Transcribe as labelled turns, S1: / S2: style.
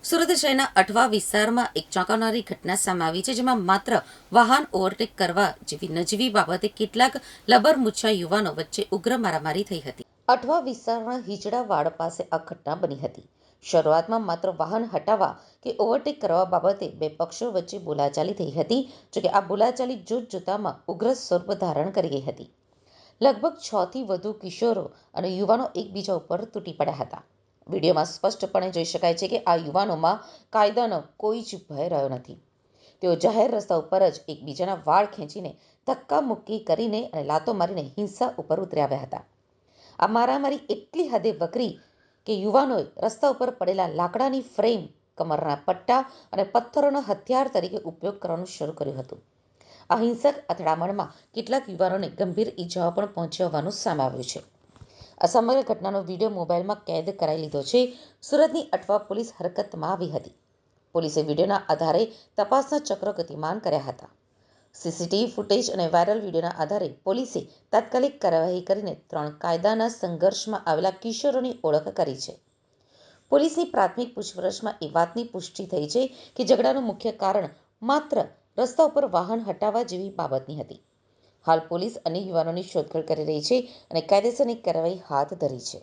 S1: સુરત શહેરના અઠવા વિસ્તારમાં એક ચોંકાવનારી ઘટના સામે આવી છે, જેમાં માત્ર વાહન ઓવરટેક કરવા જેવી નજીવી બાબતે કેટલાક લબરમુચ્છા યુવાનો વચ્ચે ઉગ્ર મારામારી થઈ હતી. અઠવા વિસ્તારના હિજડા વાડ પાસે આ ઘટના બની હતી. શરૂઆતમાં માત્ર વાહન હટાવવા કે ઓવરટેક કરવા બાબતે બે પક્ષો વચ્ચે બોલાચાલી થઈ હતી. જોકે આ બોલાચાલી જોતજોતામાં ઉગ્ર સ્વરૂપ ધારણ કરી ગઈ હતી. લગભગ 6થી વધુ કિશોરો અને યુવાનો એકબીજા ઉપર તૂટી પડ્યા હતા. વિડીયોમાં સ્પષ્ટપણે જોઈ શકાય છે કે આ યુવાનોમાં કાયદાનો કોઈ જ ભય રહ્યો નથી. તેઓ જાહેર રસ્તા ઉપર જ એકબીજાના વાળ ખેંચીને ધક્કા મુક્કી કરીને અને લાતો મારીને હિંસા ઉપર ઉતરી આવ્યા હતા. આ મારામારી એટલી હદે વકરી કે યુવાનોએ રસ્તા ઉપર પડેલા લાકડાની ફ્રેમ, કમરના પટ્ટા અને પથ્થરોનો હથિયાર તરીકે ઉપયોગ કરવાનું શરૂ કર્યું હતું. આ હિંસક અથડામણમાં કેટલાક યુવાનોને ગંભીર ઈજાઓ પણ પહોંચી હોવાનું સામે આવ્યું છે. આ સમગ્ર ઘટનાનો વિડીયો મોબાઈલમાં કેદ કરાઈ લીધો છે. સુરતની અઠવા પોલીસ હરકતમાં આવી હતી. પોલીસે વિડીયોના આધારે તપાસના ચક્રો ગતિમાન કર્યા હતા. સીસીટીવી ફૂટેજ અને વાયરલ વિડીયોના આધારે પોલીસે તાત્કાલિક કાર્યવાહી કરીને 3 કાયદાના સંઘર્ષમાં આવેલા કિશોરોની ઓળખ કરી છે. પોલીસની પ્રાથમિક પૂછપરછમાં એ વાતની પુષ્ટિ થઈ છે કે ઝઘડાનું મુખ્ય કારણ માત્ર રસ્તા ઉપર વાહન હટાવવા જેવી બાબતની હતી. હાલ પોલીસ અન્ય યુવાનોની શોધખોળ કરી રહી છે અને કાયદેસરની કાર્યવાહી હાથ ધરી છે.